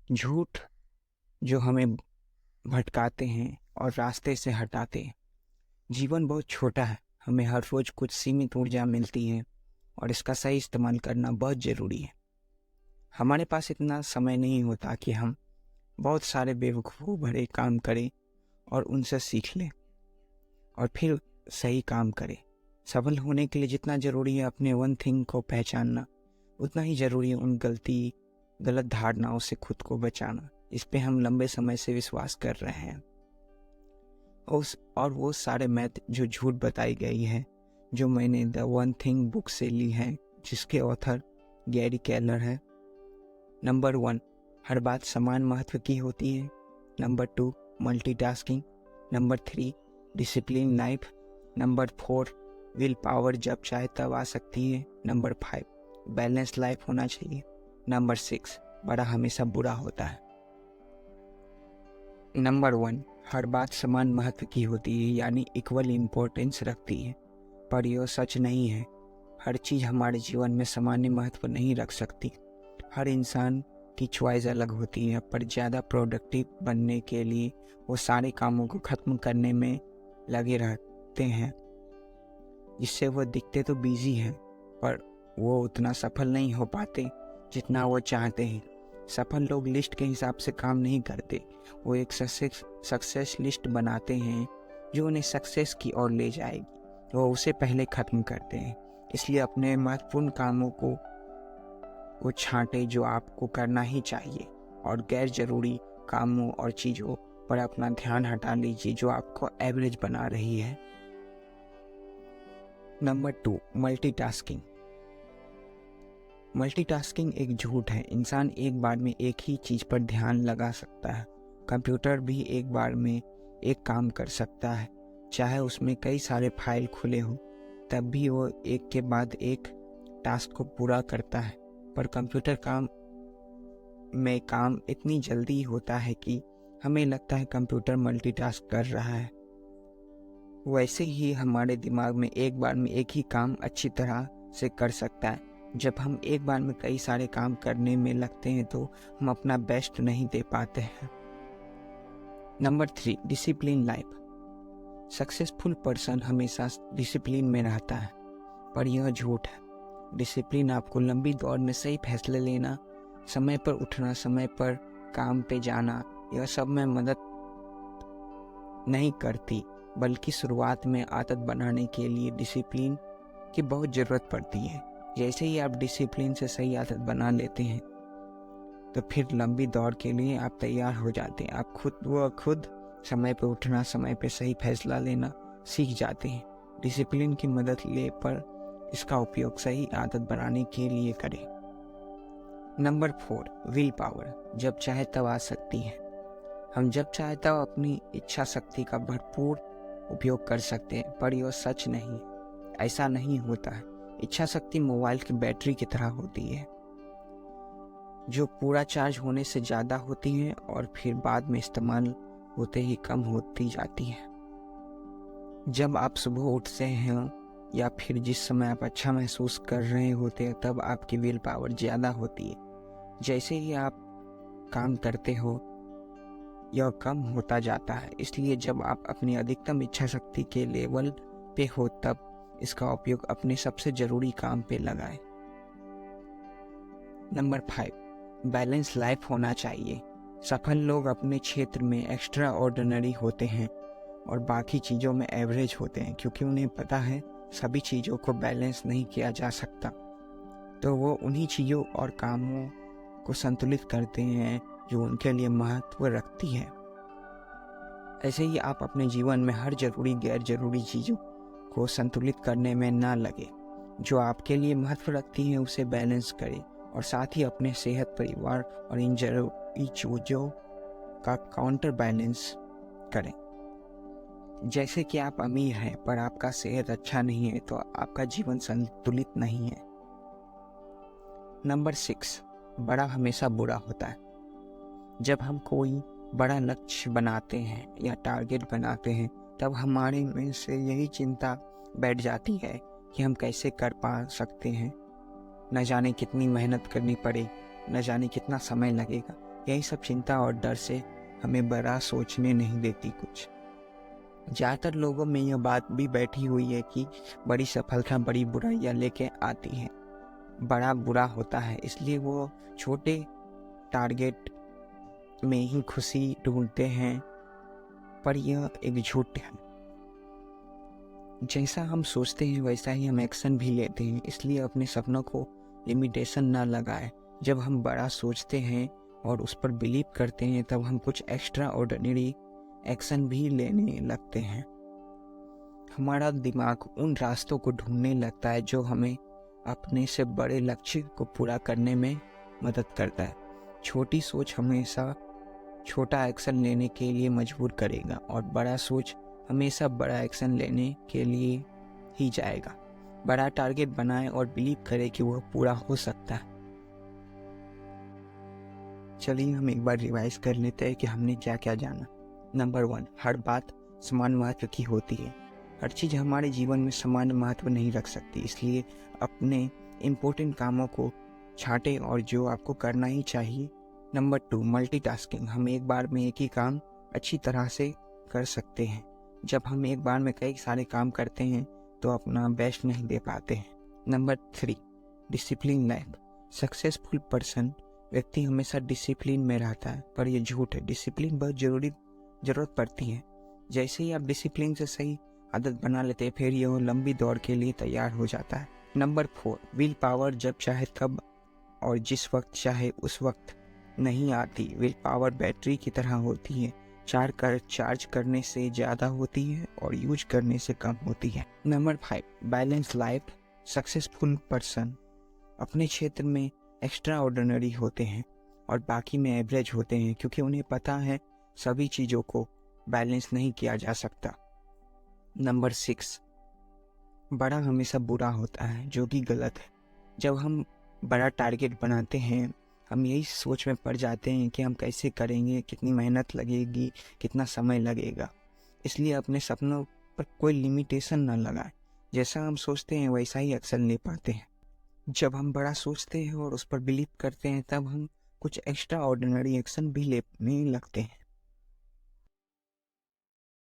झूठ जो हमें भटकाते हैं और रास्ते से हटाते हैं। जीवन बहुत छोटा है, हमें हर रोज कुछ सीमित ऊर्जा मिलती है और इसका सही इस्तेमाल करना बहुत ज़रूरी है। हमारे पास इतना समय नहीं होता कि हम बहुत सारे बेवकूफ़ भरे काम करें और उनसे सीख लें और फिर सही काम करें। सफल होने के लिए जितना ज़रूरी है अपने वन थिंग को पहचानना, उतना ही ज़रूरी है उन गलत धारणाओं से खुद को बचाना। इस पे हम लंबे समय से विश्वास कर रहे हैं। और वो सारे मैथ जो झूठ बताई गई है, जो मैंने द वन थिंग बुक से ली है, जिसके ऑथर गैरी केलर है। नंबर 1, हर बात समान महत्व की होती है। Number 2, multitasking. Number 3, discipline life. Number 4, will power जब चाहे तब आ सकती है। नंबर 5, बैलेंस लाइफ होना चाहिए। नंबर 6, बड़ा हमेशा बुरा होता है। नंबर 1, हर बात समान महत्व की होती है, यानी इक्वल इम्पोर्टेंस रखती है, पर यह सच नहीं है। हर चीज़ हमारे जीवन में सामान्य महत्व नहीं रख सकती। हर इंसान की चॉइस अलग होती है, पर ज़्यादा प्रोडक्टिव बनने के लिए वो सारे कामों को ख़त्म करने में लगे रहते हैं, जिससे वो दिखते तो बिजी हैं, पर वो उतना सफल नहीं हो पाते जितना वो चाहते हैं। सफल लोग लिस्ट के हिसाब से काम नहीं करते, वो एक सक्सेस लिस्ट बनाते हैं जो उन्हें सक्सेस की ओर ले जाएगी। वो उसे पहले ख़त्म करते हैं। इसलिए अपने महत्वपूर्ण कामों को वो छांटे जो आपको करना ही चाहिए, और गैर ज़रूरी कामों और चीज़ों पर अपना ध्यान हटा लीजिए जो आपको एवरेज बना रही है। Number 2, multitasking. मल्टीटास्किंग एक झूठ है। इंसान एक बार में एक ही चीज़ पर ध्यान लगा सकता है। कंप्यूटर भी एक बार में एक काम कर सकता है, चाहे उसमें कई सारे फाइल खुले हों, तब भी वो एक के बाद एक टास्क को पूरा करता है। पर कंप्यूटर में काम इतनी जल्दी होता है कि हमें लगता है कंप्यूटर मल्टीटास्क कर रहा है। वैसे ही हमारे दिमाग में एक बार में एक ही काम अच्छी तरह से कर सकता है। जब हम एक बार में कई सारे काम करने में लगते हैं तो हम अपना बेस्ट नहीं दे पाते हैं। Number 3, discipline life. Successful person हमेशा डिसिप्लिन में रहता है, पर यह झूठ है। डिसिप्लिन आपको लंबी दौड़ में सही फैसले लेना, समय पर उठना, समय पर काम पे जाना, यह सब में मदद नहीं करती, बल्कि शुरुआत में आदत बनाने के लिए डिसिप्लिन की बहुत ज़रूरत पड़ती है। जैसे ही आप डिसिप्लिन से सही आदत बना लेते हैं तो फिर लंबी दौड़ के लिए आप तैयार हो जाते हैं। आप खुद समय पर उठना, समय पर सही फैसला लेना सीख जाते हैं। डिसिप्लिन की मदद ले पर इसका उपयोग सही आदत बनाने के लिए करें। नंबर 4, विल पावर जब चाहे तब आ सकती है। हम जब चाहे तब अपनी इच्छा शक्ति का भरपूर उपयोग कर सकते हैं, पर यह सच नहीं है। ऐसा नहीं होता है। इच्छा शक्ति मोबाइल की बैटरी की तरह होती है, जो पूरा चार्ज होने से ज़्यादा होती है और फिर बाद में इस्तेमाल होते ही कम होती जाती है। जब आप सुबह उठते हैं या फिर जिस समय आप अच्छा महसूस कर रहे होते हैं, तब आपकी विल पावर ज़्यादा होती है। जैसे ही आप काम करते हो यह कम होता जाता है। इसलिए जब आप अपनी अधिकतम इच्छा शक्ति के लेवल पे हो तब इसका उपयोग अपने सबसे ज़रूरी काम पे लगाएं। नंबर 5, बैलेंस लाइफ होना चाहिए। सफल लोग अपने क्षेत्र में एक्स्ट्रा ऑर्डिनरी होते हैं और बाकी चीज़ों में एवरेज होते हैं, क्योंकि उन्हें पता है सभी चीज़ों को बैलेंस नहीं किया जा सकता। तो वो उन्हीं चीज़ों और कामों को संतुलित करते हैं जो उनके लिए महत्व रखती है। ऐसे ही आप अपने जीवन में हर ज़रूरी गैर ज़रूरी चीज़ों को संतुलित करने में ना लगे। जो आपके लिए महत्व रखती हैं उसे बैलेंस करें, और साथ ही अपने सेहत, परिवार और इन ज़रूरी चीज़ों का काउंटर बैलेंस करें। जैसे कि आप अमीर हैं पर आपका सेहत अच्छा नहीं है तो आपका जीवन संतुलित नहीं है। नंबर 6, बड़ा हमेशा बुरा होता है। जब हम कोई बड़ा लक्ष्य बनाते हैं या टारगेट बनाते हैं, तब हमारे में से यही चिंता बैठ जाती है कि हम कैसे कर पा सकते हैं, न जाने कितनी मेहनत करनी पड़ेगी, न जाने कितना समय लगेगा। यही सब चिंता और डर से हमें बड़ा सोचने नहीं देती कुछ। ज़्यादातर लोगों में यह बात भी बैठी हुई है कि बड़ी सफलता बड़ी बुराइयां लेके आती है, बड़ा बुरा होता है, इसलिए वो छोटे टारगेट में ही खुशी ढूंढते हैं। पर यह एक झूठ है। जैसा हम सोचते हैं वैसा ही हम एक्शन भी लेते हैं, इसलिए अपने सपनों को लिमिटेशन ना लगाएं। जब हम बड़ा सोचते हैं और उस पर बिलीव करते हैं तब हम कुछ एक्स्ट्रा ऑर्डिनरी एक्शन भी लेने लगते हैं। हमारा दिमाग उन रास्तों को ढूंढने लगता है जो हमें अपने से बड़े लक्ष्य को पूरा करने में मदद करता है। छोटी सोच हमेशा छोटा एक्शन लेने के लिए मजबूर करेगा और बड़ा सोच हमेशा बड़ा एक्शन लेने के लिए ही जाएगा। बड़ा टारगेट बनाए और बिलीव करे कि वह पूरा हो सकता है। चलिए हम एक बार रिवाइज कर लेते हैं कि हमने क्या क्या जाना। नंबर 1, हर बात समान महत्व की होती है। हर चीज़ हमारे जीवन में समान महत्व नहीं रख सकती, इसलिए अपने इम्पोर्टेंट कामों को छांटें और जो आपको करना ही चाहिए। Number 2, multitasking. हम एक बार में एक ही काम अच्छी तरह से कर सकते हैं। जब हम एक बार में कई सारे काम करते हैं तो अपना बेस्ट नहीं दे पाते हैं। Number 3, discipline life. Successful person व्यक्ति हमेशा डिसिप्लिन में रहता है, पर यह झूठ है। डिसिप्लिन बहुत ज़रूरत पड़ती है। जैसे ही आप डिसिप्लिन से सही आदत बना लेते हैं फिर यह लंबी दौड़ के लिए तैयार हो जाता है। Number 4, will power. जब चाहे तब और जिस वक्त चाहे उस वक्त नहीं आती। विल पावर बैटरी की तरह होती है, चार्ज करने से ज़्यादा होती है और यूज करने से कम होती है। Number 5, balance life. Successful person अपने क्षेत्र में एक्स्ट्रा ऑर्डिनरी होते हैं और बाकी में एवरेज होते हैं, क्योंकि उन्हें पता है सभी चीज़ों को बैलेंस नहीं किया जा सकता। नंबर 6, बड़ा हमेशा बुरा होता है, जो कि गलत है। जब हम बड़ा टारगेट बनाते हैं हम यही सोच में पड़ जाते हैं कि हम कैसे करेंगे, कितनी मेहनत लगेगी, कितना समय लगेगा। इसलिए अपने सपनों पर कोई लिमिटेशन न लगाएं। जैसा हम सोचते हैं वैसा ही एक्शन ले पाते हैं। जब हम बड़ा सोचते हैं और उस पर बिलीव करते हैं तब हम कुछ एक्स्ट्रा ऑर्डिनरी एक्शन भी लेने लगते हैं।